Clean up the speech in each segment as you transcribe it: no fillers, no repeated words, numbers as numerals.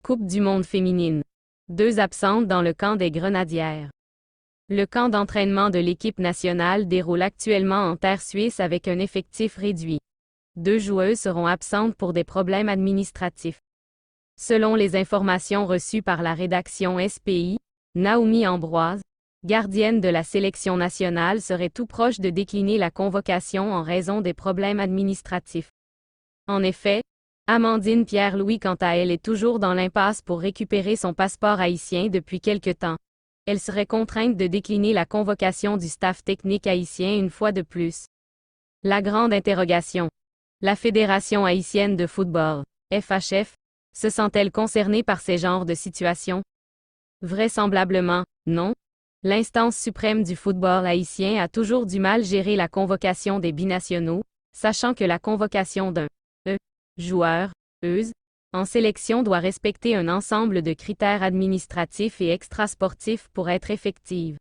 Coupe du monde féminine. 2 absentes dans le camp des Grenadières. Le camp d'entraînement de l'équipe nationale déroule actuellement en terre suisse avec un effectif réduit. 2 joueuses seront absentes pour des problèmes administratifs. Selon les informations reçues par la rédaction SPI, Naomi Ambroise, gardienne de la sélection nationale, serait tout proche de décliner la convocation en raison des problèmes administratifs. En effet, Amandine Pierre-Louis, quant à elle, est toujours dans l'impasse pour récupérer son passeport haïtien depuis quelque temps. Elle serait contrainte de décliner la convocation du staff technique haïtien une fois de plus. La grande interrogation. La Fédération haïtienne de football, FHF, se sent-elle concernée par ces genres de situations? Vraisemblablement, non. L'instance suprême du football haïtien a toujours du mal à gérer la convocation des binationaux, sachant que la convocation d'un joueur, en sélection doit respecter un ensemble de critères administratifs et extrasportifs pour être effective.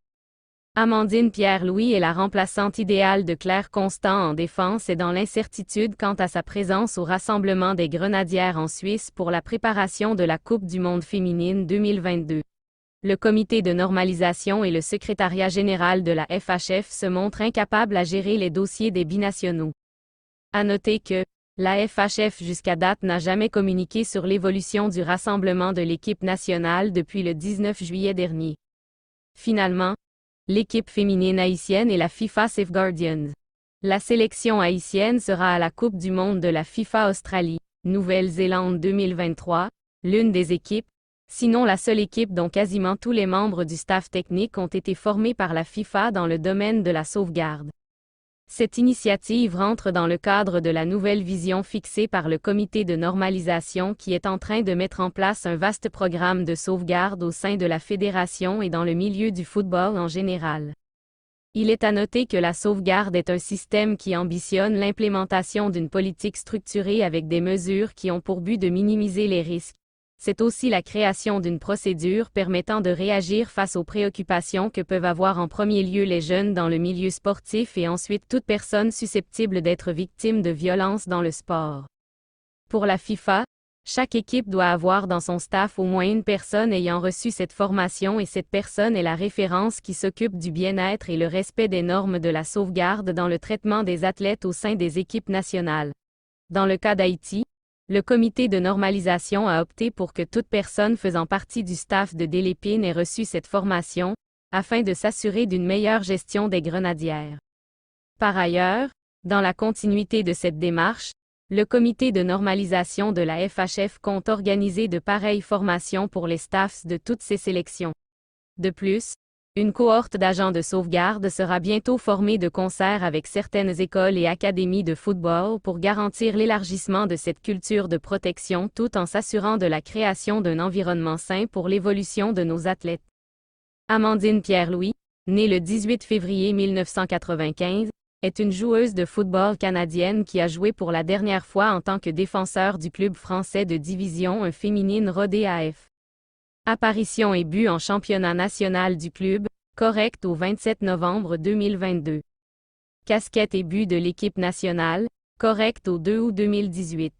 Amandine Pierre-Louis est la remplaçante idéale de Claire Constant en défense et dans l'incertitude quant à sa présence au rassemblement des Grenadières en Suisse pour la préparation de la Coupe du monde féminine 2022. Le comité de normalisation et le secrétariat général de la FHF se montrent incapables à gérer les dossiers des binationaux. À noter que la FHF jusqu'à date n'a jamais communiqué sur l'évolution du rassemblement de l'équipe nationale depuis le 19 juillet dernier. Finalement, l'équipe féminine haïtienne est la FIFA Safeguardians. La sélection haïtienne sera à la Coupe du monde de la FIFA Australie, Nouvelle-Zélande 2023, l'une des équipes, sinon la seule équipe dont quasiment tous les membres du staff technique ont été formés par la FIFA dans le domaine de la sauvegarde. Cette initiative rentre dans le cadre de la nouvelle vision fixée par le comité de normalisation qui est en train de mettre en place un vaste programme de sauvegarde au sein de la fédération et dans le milieu du football en général. Il est à noter que la sauvegarde est un système qui ambitionne l'implémentation d'une politique structurée avec des mesures qui ont pour but de minimiser les risques. C'est aussi la création d'une procédure permettant de réagir face aux préoccupations que peuvent avoir en premier lieu les jeunes dans le milieu sportif et ensuite toute personne susceptible d'être victime de violences dans le sport. Pour la FIFA, chaque équipe doit avoir dans son staff au moins une personne ayant reçu cette formation et cette personne est la référence qui s'occupe du bien-être et le respect des normes de la sauvegarde dans le traitement des athlètes au sein des équipes nationales. Dans le cas d'Haïti, le comité de normalisation a opté pour que toute personne faisant partie du staff de Delépine ait reçu cette formation, afin de s'assurer d'une meilleure gestion des Grenadières. Par ailleurs, dans la continuité de cette démarche, le comité de normalisation de la FHF compte organiser de pareilles formations pour les staffs de toutes ces sélections. De plus, une cohorte d'agents de sauvegarde sera bientôt formée de concert avec certaines écoles et académies de football pour garantir l'élargissement de cette culture de protection tout en s'assurant de la création d'un environnement sain pour l'évolution de nos athlètes. Amandine Pierre-Louis, née le 18 février 1995, est une joueuse de football canadienne qui a joué pour la dernière fois en tant que défenseur du club français de division 1 féminine Rodé AF. Apparition et but en championnat national du club, correct au 27 novembre 2022. Casquette et but de l'équipe nationale, correct au 2 août 2018.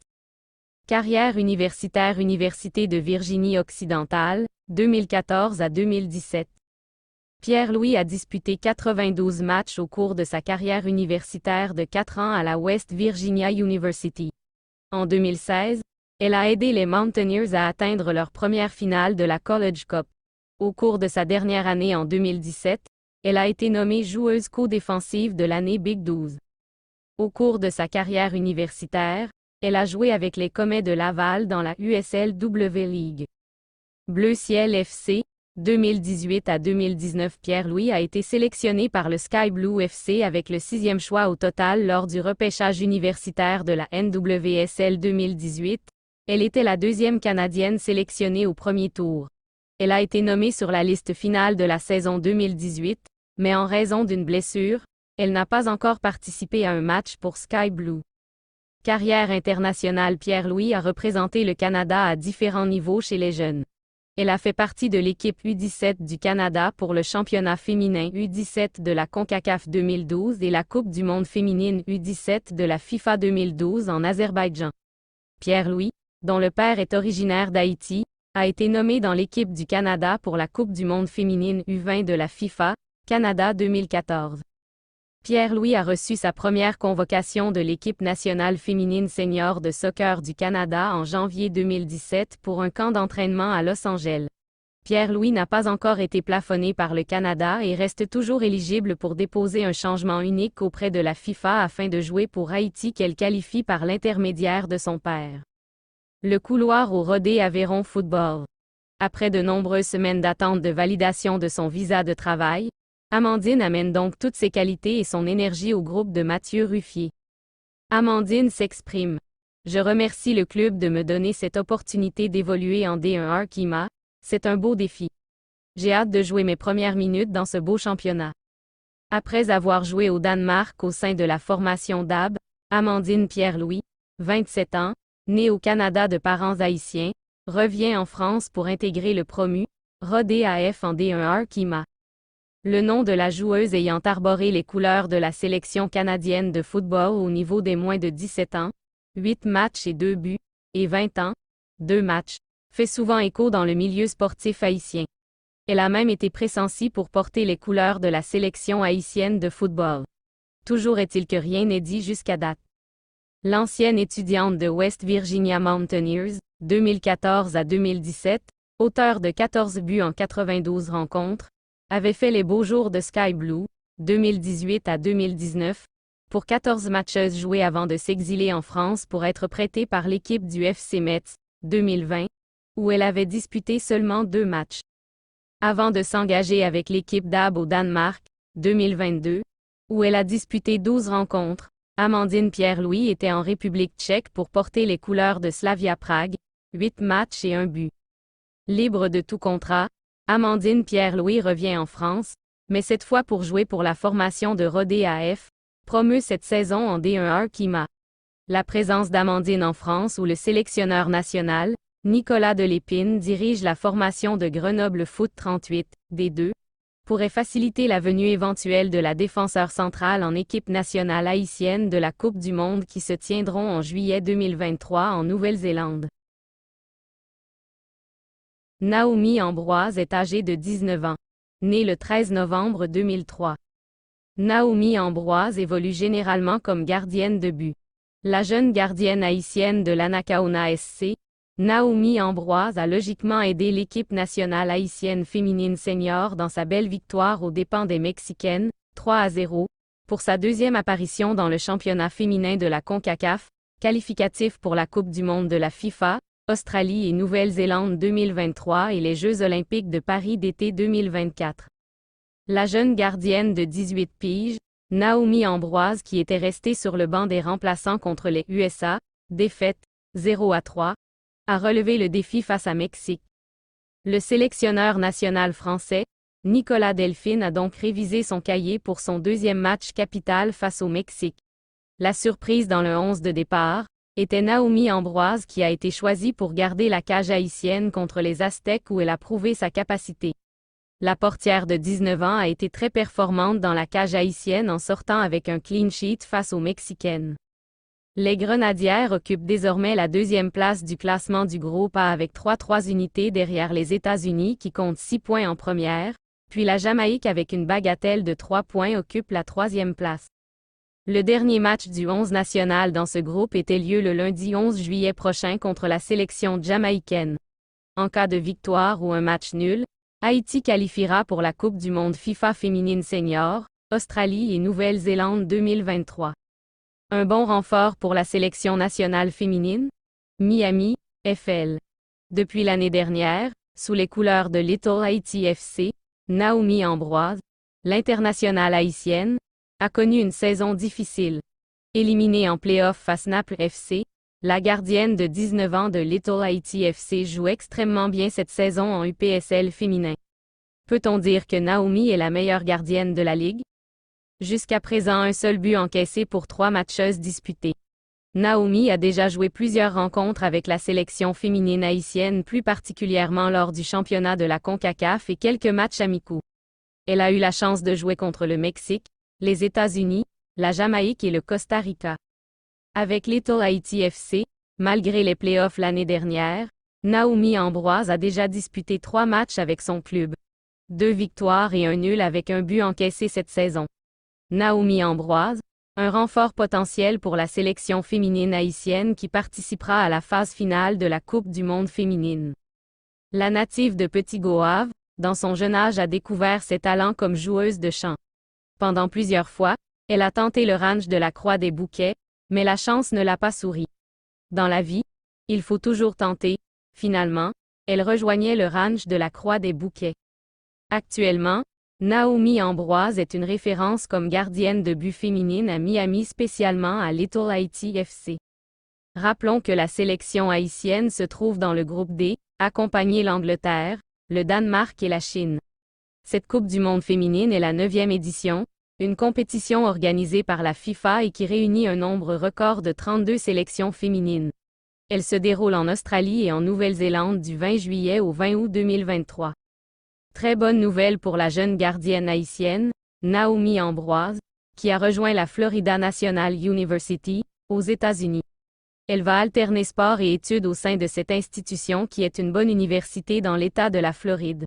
Carrière universitaire Université de Virginie occidentale, 2014 à 2017. Pierre-Louis a disputé 92 matchs au cours de sa carrière universitaire de 4 ans à la West Virginia University. En 2016, elle a aidé les Mountaineers à atteindre leur première finale de la College Cup. Au cours de sa dernière année en 2017, elle a été nommée joueuse co-défensive de l'année Big 12. Au cours de sa carrière universitaire, elle a joué avec les Comets de Laval dans la USLW League. Bleu Ciel FC, 2018 à 2019. Pierre-Louis a été sélectionné par le Sky Blue FC avec le 6e choix au total lors du repêchage universitaire de la NWSL 2018. Elle était la 2e Canadienne sélectionnée au premier tour. Elle a été nommée sur la liste finale de la saison 2018, mais en raison d'une blessure, elle n'a pas encore participé à un match pour Sky Blue. Carrière internationale. Pierre-Louis a représenté le Canada à différents niveaux chez les jeunes. Elle a fait partie de l'équipe U17 du Canada pour le championnat féminin U17 de la CONCACAF 2012 et la Coupe du monde féminine U17 de la FIFA 2012 en Azerbaïdjan. Pierre-Louis, dont le père est originaire d'Haïti, a été nommée dans l'équipe du Canada pour la Coupe du monde féminine U20 de la FIFA, Canada 2014. Pierre-Louis a reçu sa première convocation de l'équipe nationale féminine senior de soccer du Canada en janvier 2017 pour un camp d'entraînement à Los Angeles. Pierre-Louis n'a pas encore été plafonné par le Canada et reste toujours éligible pour déposer un changement unique auprès de la FIFA afin de jouer pour Haïti qu'elle qualifie par l'intermédiaire de son père. Le couloir au Rodé Aveyron Football. Après de nombreuses semaines d'attente de validation de son visa de travail, Amandine amène donc toutes ses qualités et son énergie au groupe de Mathieu Ruffier. Amandine s'exprime. Je remercie le club de me donner cette opportunité d'évoluer en D1 Arkema, c'est un beau défi. J'ai hâte de jouer mes premières minutes dans ce beau championnat. Après avoir joué au Danemark au sein de la formation DAB, Amandine Pierre-Louis, 27 ans, née au Canada de parents haïtiens, revient en France pour intégrer le promu, Rodé AF en D1 Arkema. Le nom de la joueuse ayant arboré les couleurs de la sélection canadienne de football au niveau des moins de 17 ans, 8 matchs et 2 buts, et 20 ans, 2 matchs, fait souvent écho dans le milieu sportif haïtien. Elle a même été pressentie pour porter les couleurs de la sélection haïtienne de football. Toujours est-il que rien n'est dit jusqu'à date. L'ancienne étudiante de West Virginia Mountaineers, 2014 à 2017, auteure de 14 buts en 92 rencontres, avait fait les beaux jours de Sky Blue, 2018 à 2019, pour 14 matchs joués avant de s'exiler en France pour être prêtée par l'équipe du FC Metz, 2020, où elle avait disputé seulement 2 matchs. Avant de s'engager avec l'équipe DAB au Danemark, 2022, où elle a disputé 12 rencontres, Amandine Pierre-Louis était en République tchèque pour porter les couleurs de Slavia Prague, 8 matchs et 1 but. Libre de tout contrat, Amandine Pierre-Louis revient en France, mais cette fois pour jouer pour la formation de Rodé AF, promue cette saison en D1 Arkema. La présence d'Amandine en France où le sélectionneur national, Nicolas Delépine dirige la formation de Grenoble Foot 38, D2, pourrait faciliter la venue éventuelle de la défenseur centrale en équipe nationale haïtienne de la Coupe du monde qui se tiendront en juillet 2023 en Nouvelle-Zélande. Naomi Ambroise est âgée de 19 ans. Née le 13 novembre 2003. Naomi Ambroise évolue généralement comme gardienne de but. La jeune gardienne haïtienne de l'Anacaona SC, Naomi Ambroise a logiquement aidé l'équipe nationale haïtienne féminine senior dans sa belle victoire aux dépens des Mexicaines, 3-0, pour sa deuxième apparition dans le championnat féminin de la CONCACAF, qualificatif pour la Coupe du monde de la FIFA, Australie et Nouvelle-Zélande 2023 et les Jeux olympiques de Paris d'été 2024. La jeune gardienne de 18 piges, Naomi Ambroise qui était restée sur le banc des remplaçants contre les USA, défaite, 0-3, a relevé le défi face à Mexique. Le sélectionneur national français, Nicolas Delépine a donc révisé son cahier pour son deuxième match capital face au Mexique. La surprise dans le 11 de départ était Naomi Ambroise qui a été choisie pour garder la cage haïtienne contre les Aztèques où elle a prouvé sa capacité. La portière de 19 ans a été très performante dans la cage haïtienne en sortant avec un clean sheet face aux Mexicaines. Les Grenadières occupent désormais la deuxième place du classement du groupe A avec 3 unités derrière les États-Unis qui comptent 6 points en première, puis la Jamaïque avec une bagatelle de 3 points occupe la troisième place. Le dernier match du 11 national dans ce groupe était lieu le lundi 11 juillet prochain contre la sélection jamaïcaine. En cas de victoire ou un match nul, Haïti qualifiera pour la Coupe du monde FIFA féminine senior, Australie et Nouvelle-Zélande 2023. Un bon renfort pour la sélection nationale féminine? Miami, FL. Depuis l'année dernière, sous les couleurs de Little Haiti FC, Naomi Ambroise, l'internationale haïtienne, a connu une saison difficile. Éliminée en play-off face Naples FC, la gardienne de 19 ans de Little Haiti FC joue extrêmement bien cette saison en UPSL féminin. Peut-on dire que Naomi est la meilleure gardienne de la ligue? Jusqu'à présent un seul but encaissé pour 3 matchs disputés. Naomi a déjà joué plusieurs rencontres avec la sélection féminine haïtienne plus particulièrement lors du championnat de la CONCACAF et quelques matchs amicaux. Elle a eu la chance de jouer contre le Mexique, les États-Unis, la Jamaïque et le Costa Rica. Avec Little Haiti FC, malgré les playoffs l'année dernière, Naomi Ambroise a déjà disputé 3 matchs avec son club. 2 victoires et un nul avec un but encaissé cette saison. Naomi Ambroise, un renfort potentiel pour la sélection féminine haïtienne qui participera à la phase finale de la Coupe du monde féminine. La native de Petit-Goâve, dans son jeune âge a découvert ses talents comme joueuse de chant. Pendant plusieurs fois, elle a tenté le ranch de la Croix des Bouquets, mais la chance ne l'a pas souri. Dans la vie, il faut toujours tenter. Finalement, elle rejoignait le ranch de la Croix des Bouquets. Actuellement, Naomi Ambroise est une référence comme gardienne de but féminine à Miami, spécialement à Little Haiti FC. Rappelons que la sélection haïtienne se trouve dans le groupe D, accompagnée l'Angleterre, le Danemark et la Chine. Cette Coupe du monde féminine est la 9e édition, une compétition organisée par la FIFA et qui réunit un nombre record de 32 sélections féminines. Elle se déroule en Australie et en Nouvelle-Zélande du 20 juillet au 20 août 2023. Très bonne nouvelle pour la jeune gardienne haïtienne, Naomi Ambroise, qui a rejoint la Florida National University, aux États-Unis. Elle va alterner sport et études au sein de cette institution qui est une bonne université dans l'État de la Floride.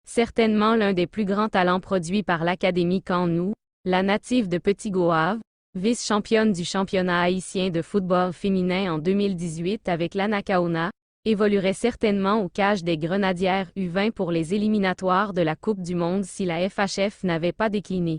Certainement l'un des plus grands talents produits par l'Académie Canou, la native de Petit-Goâve, vice-championne du championnat haïtien de football féminin en 2018 avec l'Anacaona, évoluerait certainement aux cages des Grenadières U20 pour les éliminatoires de la Coupe du monde si la FHF n'avait pas décliné.